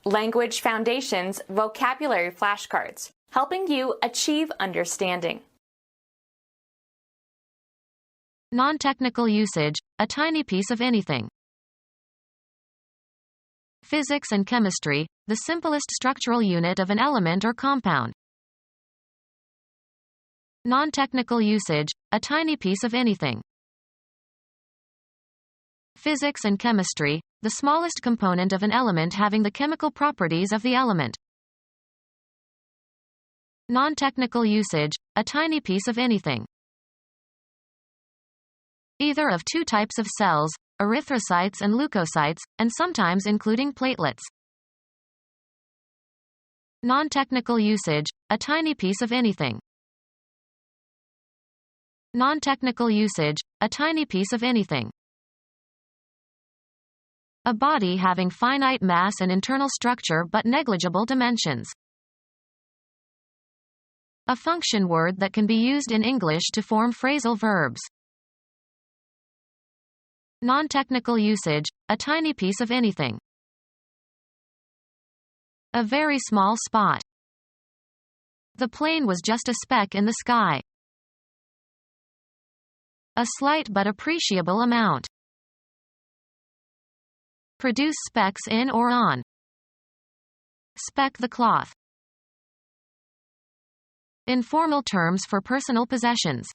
Language Foundations Vocabulary Flashcards, helping you achieve understanding. Non-technical usage, a tiny piece of anything. Physics and chemistry, the simplest structural unit of an element or compound. Non-technical usage, a tiny piece of anything. Physics and chemistry, the smallest component of an element having the chemical properties of the element. Non-technical usage, a tiny piece of anything. Either of two types of cells, erythrocytes and leukocytes, and sometimes including platelets. Non-technical usage, a tiny piece of anything. Non-technical usage, a tiny piece of anything. A body having finite mass and internal structure but negligible dimensions. A function word that can be used in English to form phrasal verbs. Non-technical usage, a tiny piece of anything. A very small spot. The plane was just a speck in the sky. A slight but appreciable amount. Produce specks in or on. Speck the cloth. Informal terms for personal possessions.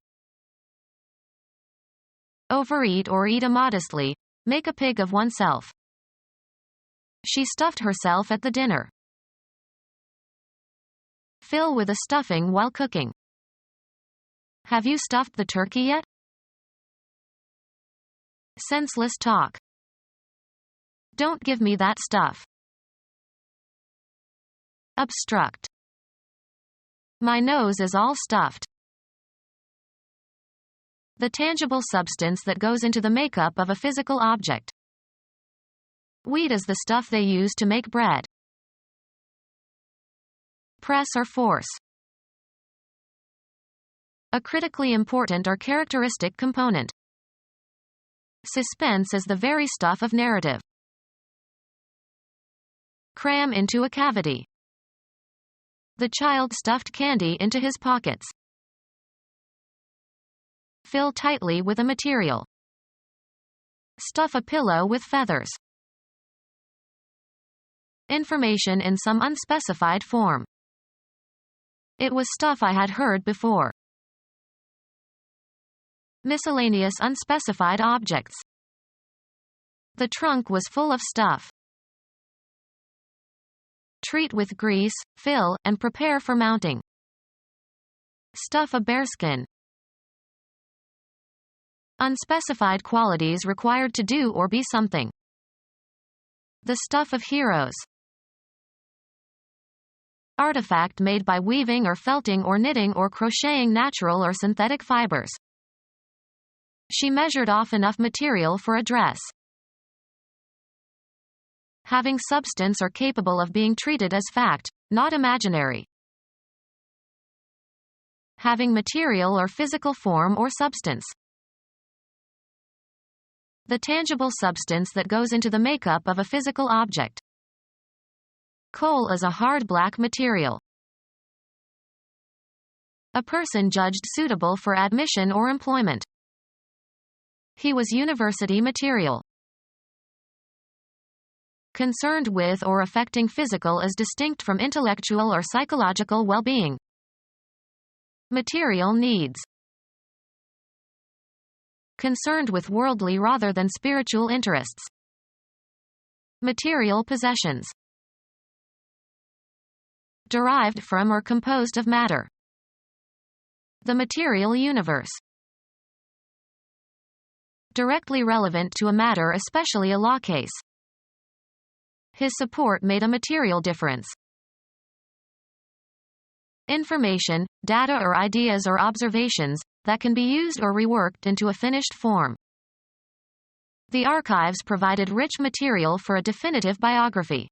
Overeat or eat immodestly, make a pig of oneself. She stuffed herself at the dinner. Fill with a stuffing while cooking. Have you stuffed the turkey yet? Senseless talk. Don't give me that stuff. Obstruct. My nose is all stuffed. The tangible substance that goes into the makeup of a physical object. Wheat is the stuff they use to make bread. Press or force. A critically important or characteristic component. Suspense is the very stuff of narrative. Cram into a cavity. The child stuffed candy into his pockets. Fill tightly with a material. Stuff a pillow with feathers. Information in some unspecified form. It was stuff I had heard before. Miscellaneous unspecified objects. The trunk was full of stuff. Treat with grease, fill, and prepare for mounting. Stuff a bearskin. Unspecified qualities required to do or be something. The stuff of heroes. Artifact made by weaving or felting or knitting or crocheting natural or synthetic fibers. She measured off enough material for a dress. Having substance or capable of being treated as fact, not imaginary. Having material or physical form or substance. The tangible substance that goes into the makeup of a physical object. Coal is a hard black material. A person judged suitable for admission or employment. He was university material. Concerned with or affecting physical is distinct from intellectual or psychological well-being. Material needs. Concerned with worldly rather than spiritual interests. Material possessions. Derived from or composed of matter. The material universe. Directly relevant to a matter, especially a law case. His support made a material difference. Information, data or ideas or observations, that can be used or reworked into a finished form. The archives provided rich material for a definitive biography.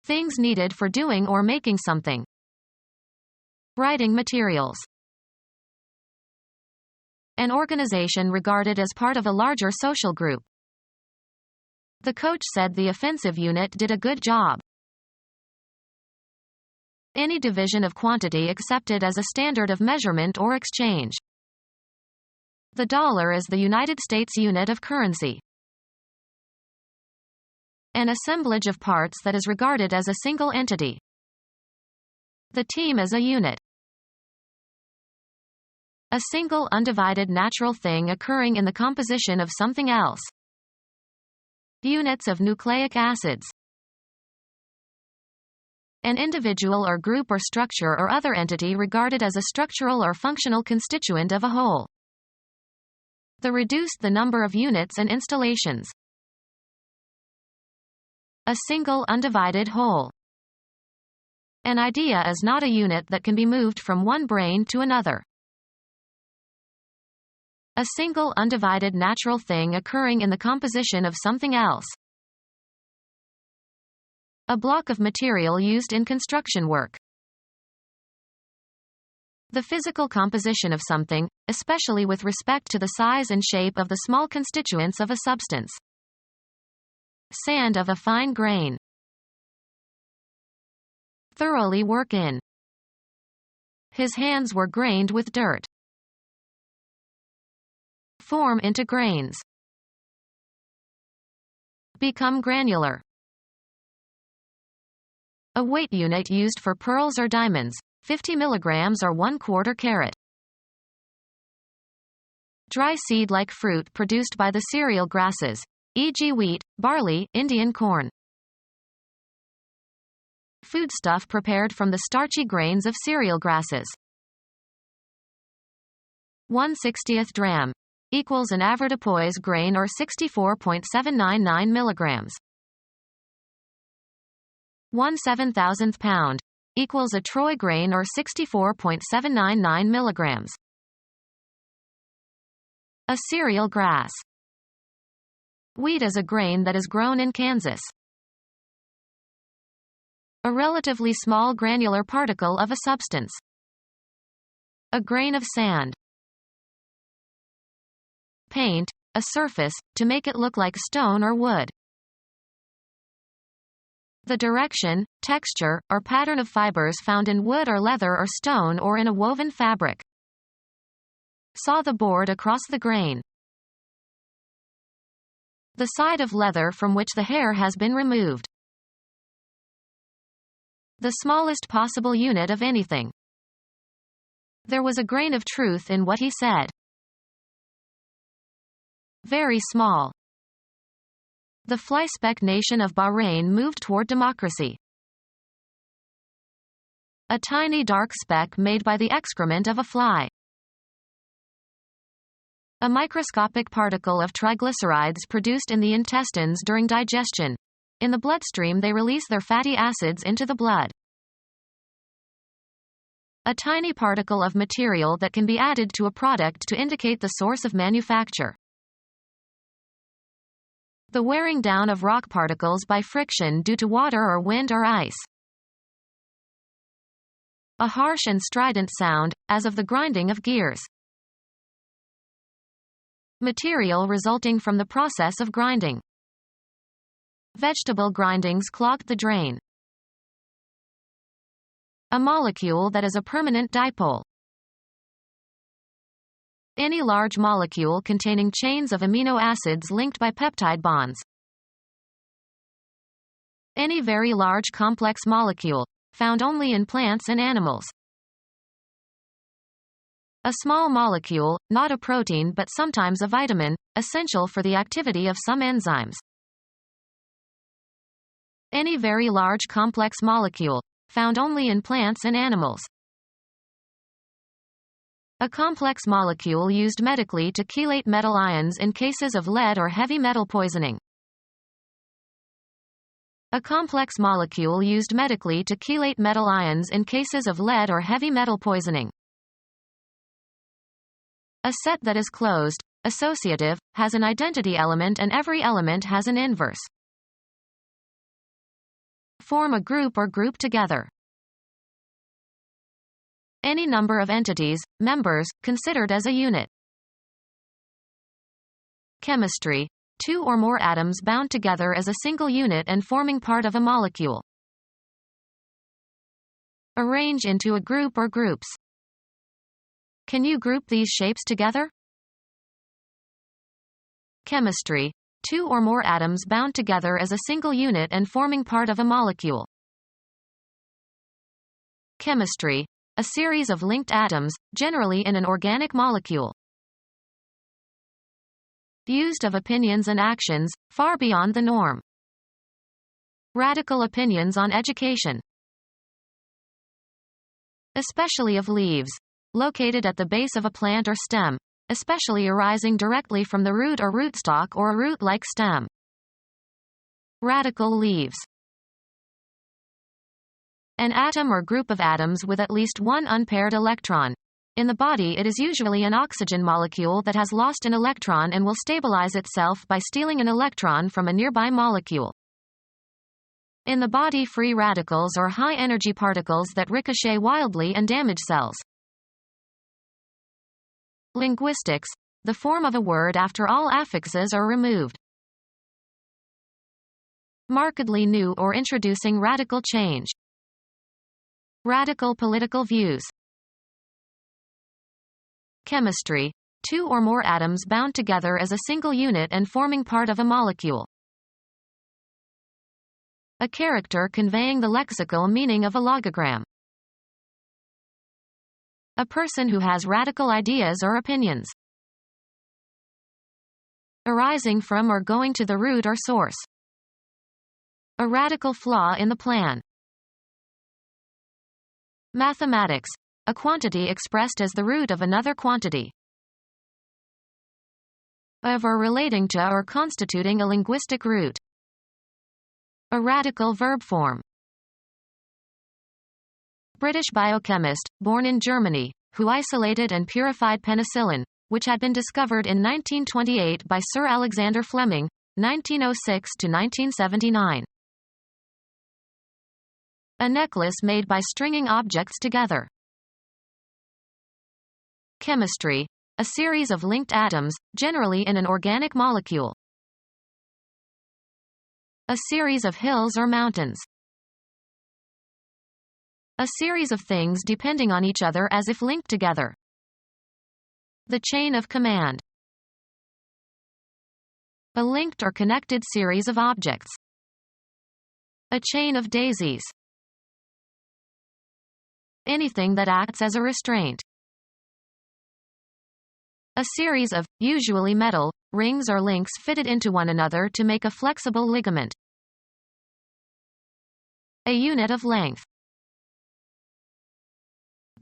Things needed for doing or making something. Writing materials. An organization regarded as part of a larger social group. The coach said the offensive unit did a good job. Any division of quantity accepted as a standard of measurement or exchange. The dollar is the United States unit of currency. An assemblage of parts that is regarded as a single entity. The team is a unit. A single undivided natural thing occurring in the composition of something else. Units of nucleic acids. An individual or group or structure or other entity regarded as a structural or functional constituent of a whole. Reduced the number of units and installations. A single undivided whole. An idea is not a unit that can be moved from one brain to another. A single undivided natural thing occurring in the composition of something else. A block of material used in construction work. The physical composition of something, especially with respect to the size and shape of the small constituents of a substance. Sand of a fine grain. Thoroughly work in. His hands were grained with dirt. Form into grains. Become granular. A weight unit used for pearls or diamonds, 50 milligrams or 1/4 carat. Dry seed-like fruit produced by the cereal grasses, e.g. wheat, barley, Indian corn. Foodstuff prepared from the starchy grains of cereal grasses. 1/60th dram equals an avoirdupois grain or 64.799 milligrams. 1/7000th pound equals a troy grain or 64.799 milligrams. A cereal grass. Wheat is a grain that is grown in Kansas. A relatively small granular particle of a substance. A grain of sand. Paint, a surface, to make it look like stone or wood. The direction, texture, or pattern of fibers found in wood or leather or stone or in a woven fabric. Saw the board across the grain. The side of leather from which the hair has been removed. The smallest possible unit of anything. There was a grain of truth in what he said. Very small. The fly-speck nation of Bahrain moved toward democracy. A tiny dark speck made by the excrement of a fly. A microscopic particle of triglycerides produced in the intestines during digestion. In the bloodstream they release their fatty acids into the blood. A tiny particle of material that can be added to a product to indicate the source of manufacture. The wearing down of rock particles by friction due to water or wind or ice. A harsh and strident sound, as of the grinding of gears. Material resulting from the process of grinding. Vegetable grindings clogged the drain. A molecule that is a permanent dipole. Any large molecule containing chains of amino acids linked by peptide bonds. Any very large complex molecule, found only in plants and animals. A small molecule, not a protein but sometimes a vitamin, essential for the activity of some enzymes. Any very large complex molecule, found only in plants and animals. A complex molecule used medically to chelate metal ions in cases of lead or heavy metal poisoning. A complex molecule used medically to chelate metal ions in cases of lead or heavy metal poisoning. A set that is closed, associative, has an identity element and every element has an inverse. Form a group or group together. Any number of entities, members, considered as a unit. Chemistry, two or more atoms bound together as a single unit and forming part of a molecule. Arrange into a group or groups. Can you group these shapes together? Chemistry. Two or more atoms bound together as a single unit and forming part of a molecule. Chemistry. A series of linked atoms, generally in an organic molecule. Used of opinions and actions, far beyond the norm. Radical opinions on education. Especially of leaves. Located at the base of a plant or stem, especially arising directly from the root or rootstock or a root-like stem. Radical leaves. An atom or group of atoms with at least one unpaired electron. In the body, it is usually an oxygen molecule that has lost an electron and will stabilize itself by stealing an electron from a nearby molecule. In the body, free radicals are high-energy particles that ricochet wildly and damage cells. Linguistics. The form of a word after all affixes are removed. Markedly new or introducing radical change. Radical political views. Chemistry. Two or more atoms bound together as a single unit and forming part of a molecule. A character conveying the lexical meaning of a logogram. A person who has radical ideas or opinions. Arising from or going to the root or source. A radical flaw in the plan. Mathematics. A quantity expressed as the root of another quantity. Of or relating to or constituting a linguistic root. A radical verb form. British biochemist, born in Germany, who isolated and purified penicillin, which had been discovered in 1928 by Sir Alexander Fleming, 1906 to 1979. A necklace made by stringing objects together. Chemistry. A series of linked atoms, generally in an organic molecule. A series of hills or mountains. A series of things depending on each other as if linked together. The chain of command. A linked or connected series of objects. A chain of daisies. Anything that acts as a restraint. A series of, usually metal, rings or links fitted into one another to make a flexible ligament. A unit of length.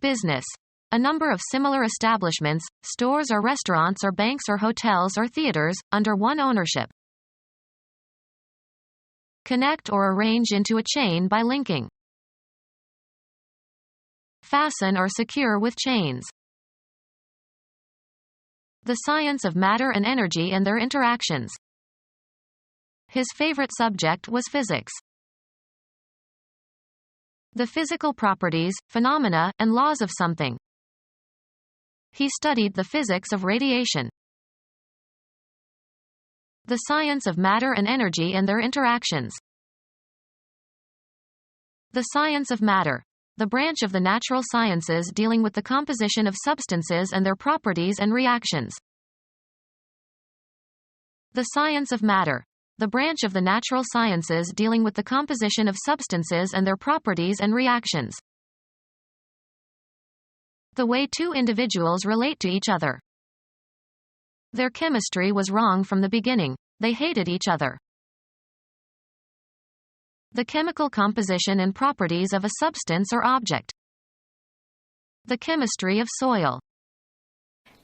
Business. A number of similar establishments, stores or restaurants or banks or hotels or theaters, under one ownership. Connect or arrange into a chain by linking. Fasten or secure with chains. The science of matter and energy and their interactions. His favorite subject was physics. The physical properties, phenomena, and laws of something. He studied the physics of radiation. The science of matter and energy and their interactions. The science of matter. The branch of the natural sciences dealing with the composition of substances and their properties and reactions. The science of matter. The branch of the natural sciences dealing with the composition of substances and their properties and reactions. The way two individuals relate to each other. Their chemistry was wrong from the beginning. They hated each other. The chemical composition and properties of a substance or object. The chemistry of soil.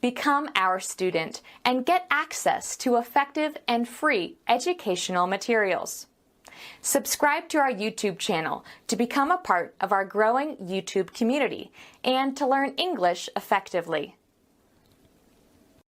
Become our student and get access to effective and free educational materials. Subscribe to our YouTube channel to become a part of our growing YouTube community and to learn English effectively.